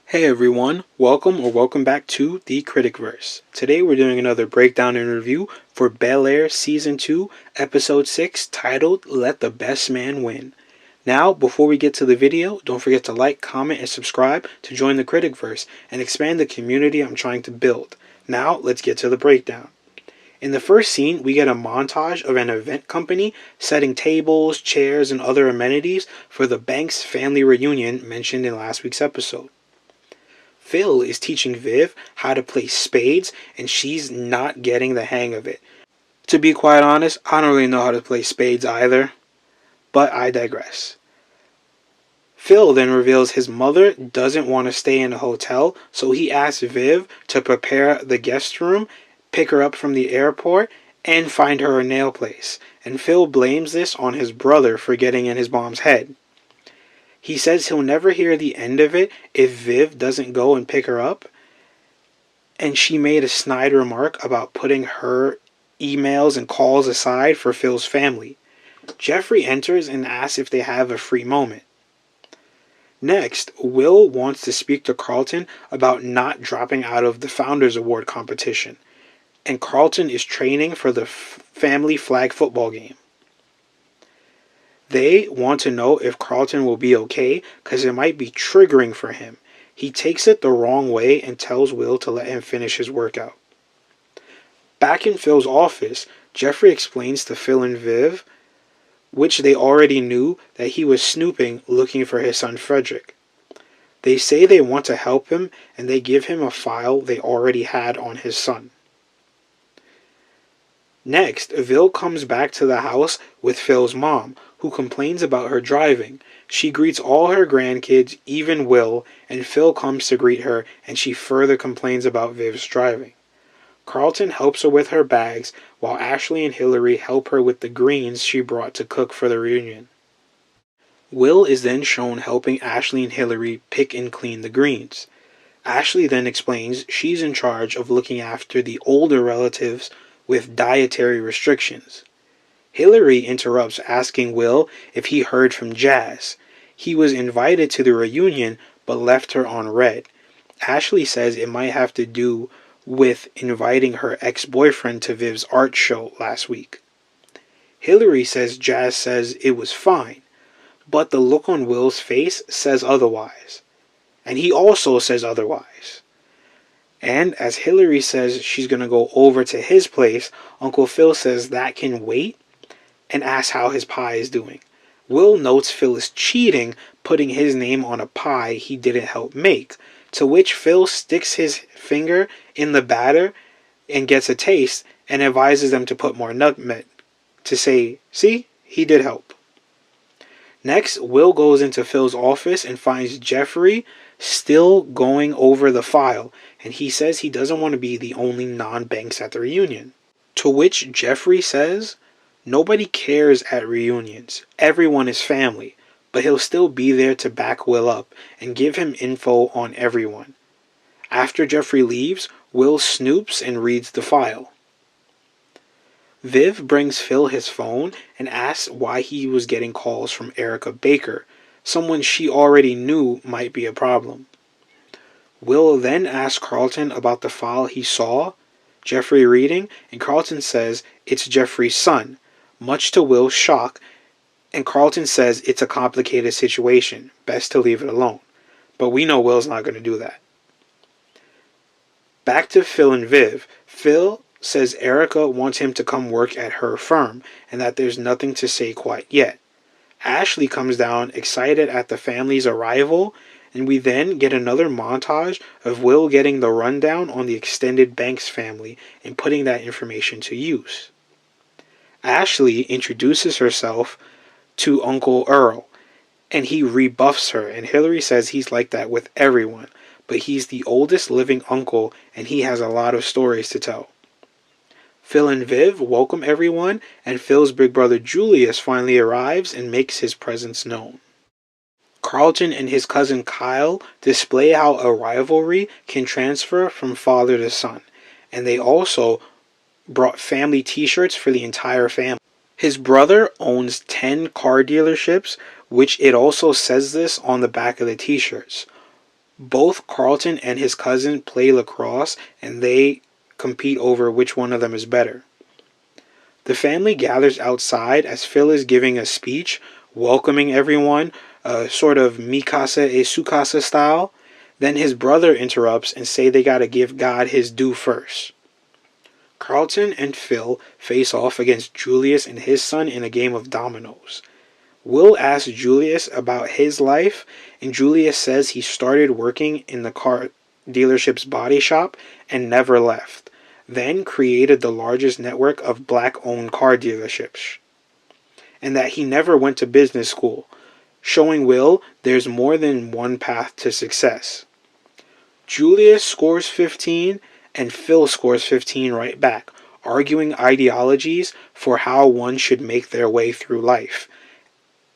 Hey everyone, welcome back to the Critic-Verse. Today we're doing another breakdown and review for Bel-Air Season 2, Episode 6, titled Let the Best Man Win. Now, before we get to the video, don't forget to like, comment, and subscribe to join the Critic-Verse and expand the community I'm trying to build. Now, let's get to the breakdown. In the first scene, we get a montage of an event company setting tables, chairs, and other amenities for the Banks family reunion mentioned in last week's episode. Phil is teaching Viv how to play spades, and she's not getting the hang of it. To be quite honest, I don't really know how to play spades either, but I digress. Phil then reveals his mother doesn't want to stay in a hotel, so he asks Viv to prepare the guest room, pick her up from the airport, and find her a nail place. And Phil blames this on his brother for getting in his mom's head. He says he'll never hear the end of it if Viv doesn't go and pick her up. And she made a snide remark about putting her emails and calls aside for Phil's family. Jeffrey enters and asks if they have a free moment. Next, Will wants to speak to Carlton about not dropping out of the Founders Award competition. And Carlton is training for the family flag football game. They want to know if Carlton will be okay because it might be triggering for him. He takes it the wrong way and tells Will to let him finish his workout. Back in Phil's office, Jeffrey explains to Phil and Viv, which they already knew, that he was snooping looking for his son Frederick. They say they want to help him and they give him a file they already had on his son. Next, Vil comes back to the house with Phil's mom, who complains about her driving. She greets all her grandkids, even Will, and Phil comes to greet her, and she further complains about Viv's driving. Carlton helps her with her bags, while Ashley and Hillary help her with the greens she brought to cook for the reunion. Will is then shown helping Ashley and Hillary pick and clean the greens. Ashley then explains she's in charge of looking after the older relatives with dietary restrictions. Hillary interrupts, asking Will if he heard from Jazz. He was invited to the reunion but left her on red. Ashley says it might have to do with inviting her ex-boyfriend to Viv's art show last week. Hillary says Jazz says it was fine, but the look on Will's face says otherwise. And he also says otherwise. And as Hillary says she's going to go over to his place, Uncle Phil says that can wait and asks how his pie is doing. Will notes Phil is cheating, putting his name on a pie he didn't help make, to which Phil sticks his finger in the batter and gets a taste and advises them to put more nutmeg, to say, see, he did help. Next, Will goes into Phil's office and finds Jeffrey still going over the file, and he says he doesn't want to be the only non-Banks at the reunion. To which Jeffrey says, nobody cares at reunions. Everyone is family, but he'll still be there to back Will up and give him info on everyone. After Jeffrey leaves, Will snoops and reads the file. Viv brings Phil his phone and asks why he was getting calls from Erica Baker, someone she already knew might be a problem. Will then asks Carlton about the file he saw Jeffrey reading, and Carlton says it's Jeffrey's son, much to Will's shock, and Carlton says it's a complicated situation, best to leave it alone. But we know Will's not going to do that. Back to Phil and Viv. Phil says Erica wants him to come work at her firm, and that there's nothing to say quite yet. Ashley comes down, excited at the family's arrival, and we then get another montage of Will getting the rundown on the extended Banks family and putting that information to use. Ashley introduces herself to Uncle Earl, and he rebuffs her, and Hillary says he's like that with everyone, but he's the oldest living uncle, and he has a lot of stories to tell. Phil and Viv welcome everyone, and Phil's big brother Julius finally arrives and makes his presence known. Carlton and his cousin Kyle display how a rivalry can transfer from father to son, and they also brought family t-shirts for the entire family. His brother owns 10 car dealerships, which it also says this on the back of the t-shirts. Both Carlton and his cousin play lacrosse, and they compete over which one of them is better. The family gathers outside as Phil is giving a speech, welcoming everyone, sort of Mikasa e Sukasa style. Then his brother interrupts and say they gotta give God his due first. Carlton and Phil face off against Julius and his son in a game of dominoes. Will asks Julius about his life, and Julius says he started working in the car dealership's body shop and never left, then created the largest network of black-owned car dealerships, and that he never went to business school, showing Will there's more than one path to success. Julius scores 15, and Phil scores 15 right back, arguing ideologies for how one should make their way through life.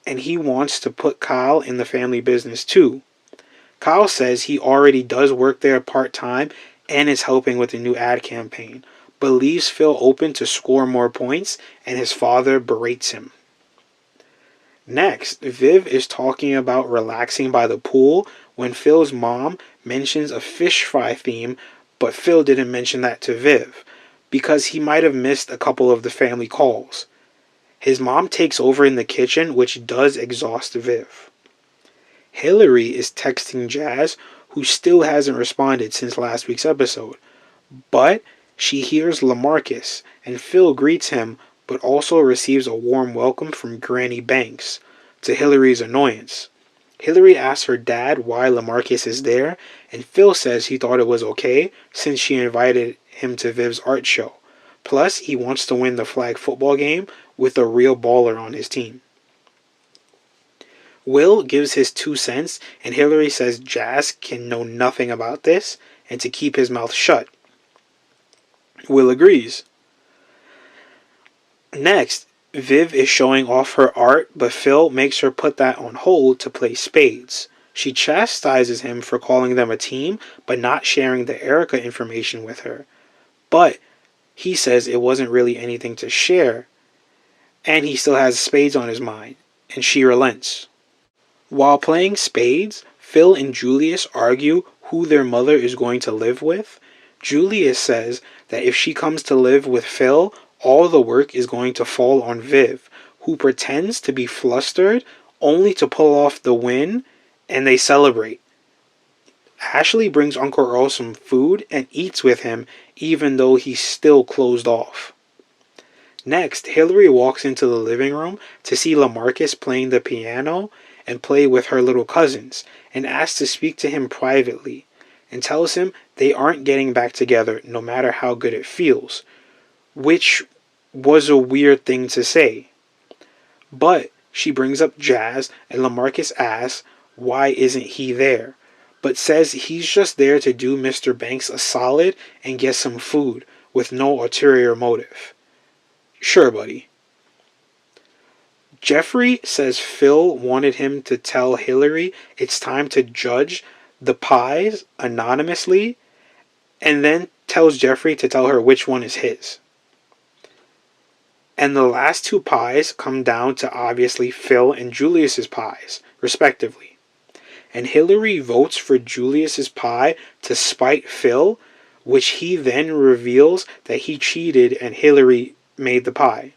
And he wants to put Kyle in the family business too. Kyle says he already does work there part-time and is helping with the new ad campaign, but leaves Phil open to score more points, and his father berates him. Next, Viv is talking about relaxing by the pool when Phil's mom mentions a fish fry theme, but Phil didn't mention that to Viv, because he might have missed a couple of the family calls. His mom takes over in the kitchen, which does exhaust Viv. Hillary is texting Jazz, who still hasn't responded since last week's episode, but she hears LaMarcus, and Phil greets him, but also receives a warm welcome from Granny Banks, to Hillary's annoyance. Hillary asks her dad why LaMarcus is there, and Phil says he thought it was okay since she invited him to Viv's art show. Plus, he wants to win the flag football game with a real baller on his team. Will gives his 2 cents, and Hillary says Jazz can know nothing about this and to keep his mouth shut. Will agrees. Next, Viv is showing off her art, but Phil makes her put that on hold to play spades. She chastises him for calling them a team, but not sharing the Erica information with her. But he says it wasn't really anything to share, and he still has spades on his mind, and she relents. While playing spades, Phil and Julius argue who their mother is going to live with. Julius says that if she comes to live with Phil, all the work is going to fall on Viv, who pretends to be flustered only to pull off the win, and they celebrate. Ashley brings Uncle Earl some food and eats with him, even though he's still closed off. Next, Hillary walks into the living room to see LaMarcus playing the piano and play with her little cousins, and asks to speak to him privately, and tells him they aren't getting back together no matter how good it feels, which was a weird thing to say. But she brings up Jazz, and LaMarcus asks why isn't he there, but says he's just there to do Mr. Banks a solid and get some food with no ulterior motive. Sure, buddy. Jeffrey says Phil wanted him to tell Hillary it's time to judge the pies anonymously, and then tells Jeffrey to tell her which one is his. And the last 2 pies come down to obviously Phil and Julius's pies, respectively. And Hillary votes for Julius's pie to spite Phil, which he then reveals that he cheated and Hillary made the pie.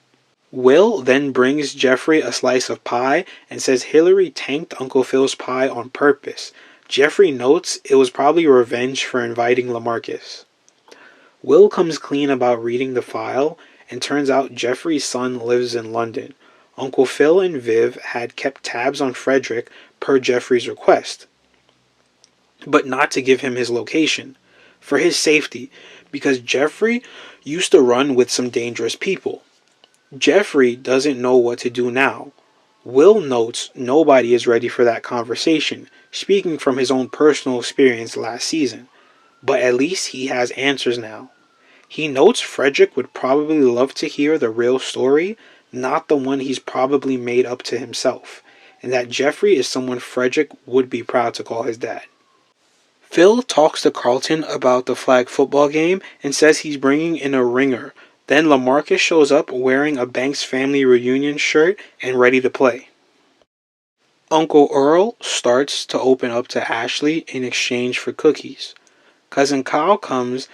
Will then brings Jeffrey a slice of pie and says Hillary tanked Uncle Phil's pie on purpose. Jeffrey notes it was probably revenge for inviting LaMarcus. Will comes clean about reading the file, and turns out Jeffrey's son lives in London. Uncle Phil and Viv had kept tabs on Frederick per Jeffrey's request, but not to give him his location, for his safety, because Jeffrey used to run with some dangerous people. Jeffrey doesn't know what to do now. Will notes nobody is ready for that conversation, speaking from his own personal experience last season, but at least he has answers now. He notes Frederick would probably love to hear the real story, not the one he's probably made up to himself, and that Jeffrey is someone Frederick would be proud to call his dad. Phil talks to Carlton about the flag football game and says he's bringing in a ringer. Then LaMarcus shows up wearing a Banks family reunion shirt and ready to play. Uncle Earl starts to open up to Ashley in exchange for cookies. Cousin Kyle comes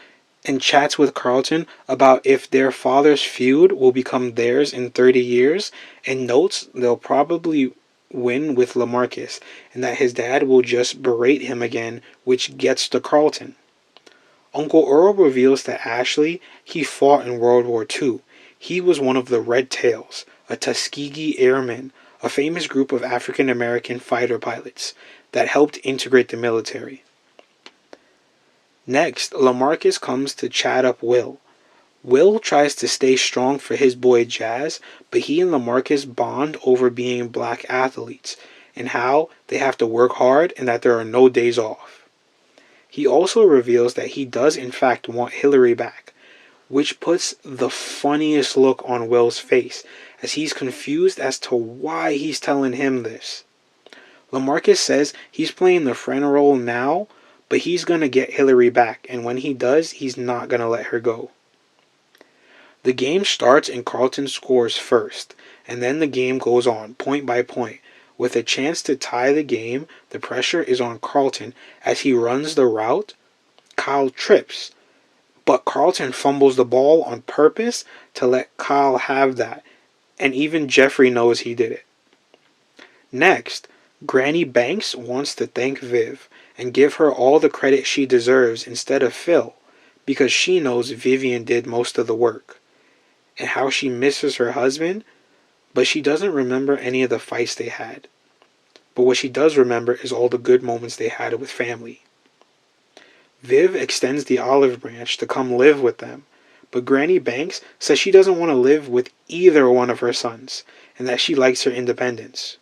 and chats with Carlton about if their father's feud will become theirs in 30 years, and notes they'll probably win with LaMarcus, and that his dad will just berate him again, which gets to Carlton. Uncle Earl reveals to Ashley he fought in World War II. He was one of the Red Tails, a Tuskegee Airmen, a famous group of African American fighter pilots that helped integrate the military. Next, LaMarcus comes to chat up Will. Will tries to stay strong for his boy Jazz, but he and LaMarcus bond over being black athletes and how they have to work hard and that there are no days off. He also reveals that he does in fact want Hillary back, which puts the funniest look on Will's face as he's confused as to why he's telling him this. LaMarcus says he's playing the friend role now, but he's going to get Hillary back, and when he does, he's not going to let her go. The game starts and Carlton scores first, and then the game goes on, point by point. With a chance to tie the game, the pressure is on Carlton as he runs the route. Kyle trips, but Carlton fumbles the ball on purpose to let Kyle have that, and even Jeffrey knows he did it. Next, Granny Banks wants to thank Viv and give her all the credit she deserves instead of Phil, because she knows Vivian did most of the work, and how she misses her husband, but she doesn't remember any of the fights they had. But what she does remember is all the good moments they had with family. Viv extends the olive branch to come live with them, but Granny Banks says she doesn't want to live with either one of her sons, and that she likes her independence.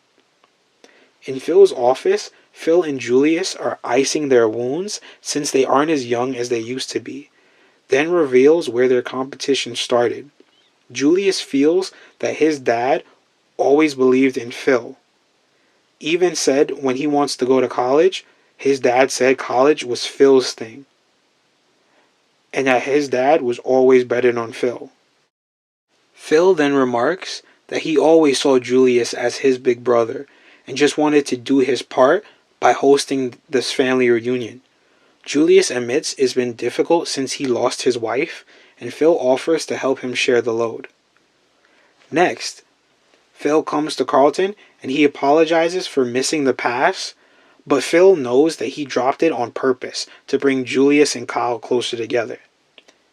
In Phil's office, Phil and Julius are icing their wounds since they aren't as young as they used to be, then reveals where their competition started. Julius feels that his dad always believed in Phil. Even said when he wants to go to college, his dad said college was Phil's thing, and that his dad was always betting on Phil. Phil then remarks that he always saw Julius as his big brother and just wanted to do his part by hosting this family reunion. Julius admits it's been difficult since he lost his wife, and Phil offers to help him share the load. Next, Phil comes to Carlton and he apologizes for missing the pass, but Phil knows that he dropped it on purpose to bring Julius and Kyle closer together.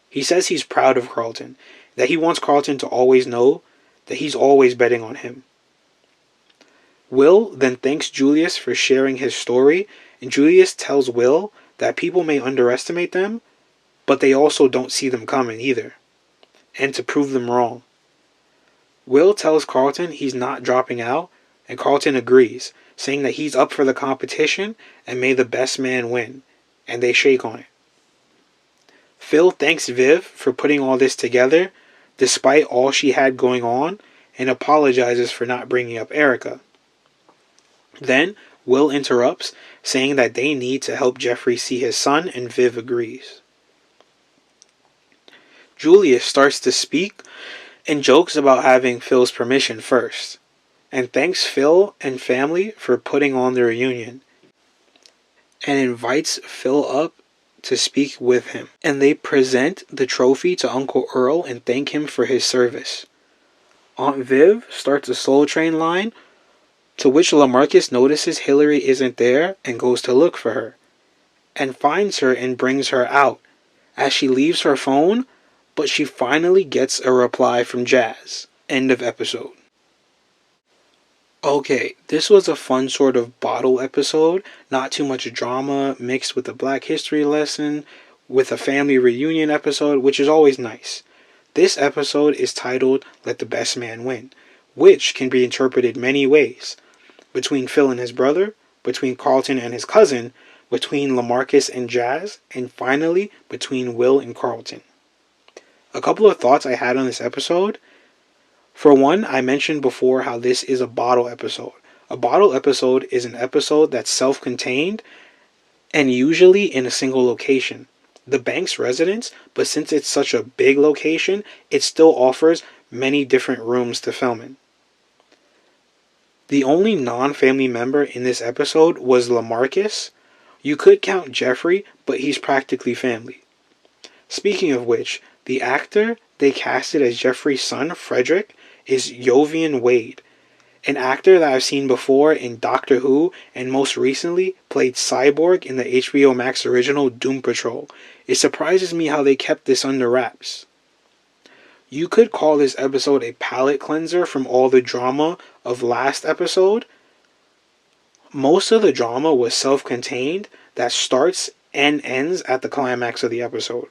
He says he's proud of Carlton, that he wants Carlton to always know that he's always betting on him. Will then thanks Julius for sharing his story, and Julius tells Will that people may underestimate them, but they also don't see them coming either, and to prove them wrong. Will tells Carlton he's not dropping out, and Carlton agrees, saying that he's up for the competition and may the best man win, and they shake on it. Phil thanks Viv for putting all this together, despite all she had going on, and apologizes for not bringing up Erica. Then, Will interrupts, saying that they need to help Jeffrey see his son, and Viv agrees. Julius starts to speak and jokes about having Phil's permission first, and thanks Phil and family for putting on the reunion, and invites Phil up to speak with him, and they present the trophy to Uncle Earl and thank him for his service. Aunt Viv starts a Soul Train line, to which LaMarcus notices Hillary isn't there and goes to look for her, and finds her and brings her out, as she leaves her phone, but she finally gets a reply from Jazz. End of episode. Okay, this was a fun sort of bottle episode, not too much drama mixed with a Black History lesson, with a family reunion episode, which is always nice. This episode is titled Let the Best Man Win, which can be interpreted many ways. Between Phil and his brother, between Carlton and his cousin, between LaMarcus and Jazz, and finally between Will and Carlton. A couple of thoughts I had on this episode. For one, I mentioned before how this is a bottle episode. A bottle episode is an episode that's self-contained and usually in a single location, the bank's residence, but since it's such a big location, it still offers many different rooms to film in. The only non-family member in this episode was LaMarcus. You could count Jeffrey, but he's practically family. Speaking of which, the actor they casted as Jeffrey's son, Frederick, is Jovian Wade, an actor that I've seen before in Doctor Who and most recently played Cyborg in the HBO Max original Doom Patrol. It surprises me how they kept this under wraps. You could call this episode a palate cleanser from all the drama of last episode. Most of the drama was self-contained that starts and ends at the climax of the episode.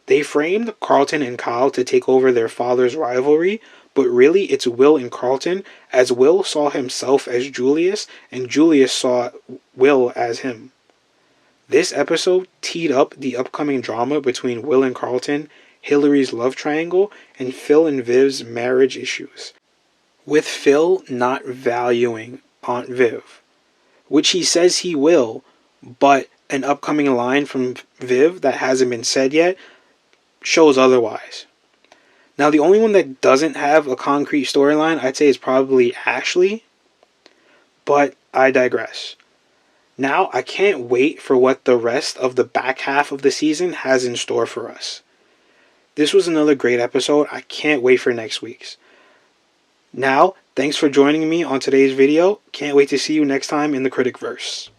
They framed Carlton and Kyle to take over their father's rivalry, but really it's Will and Carlton, as Will saw himself as Julius and Julius saw Will as him. This episode teed up the upcoming drama between Will and Carlton, Hillary's love triangle, and Phil and Viv's marriage issues, with Phil not valuing Aunt Viv, which he says he will, but an upcoming line from Viv that hasn't been said yet shows otherwise. Now, the only one that doesn't have a concrete storyline, I'd say, is probably Ashley, but I digress. Now, I can't wait for what the rest of the back half of the season has in store for us. This was another great episode. I can't wait for next week's. Now, thanks for joining me on today's video. Can't wait to see you next time in the Critic-Verse.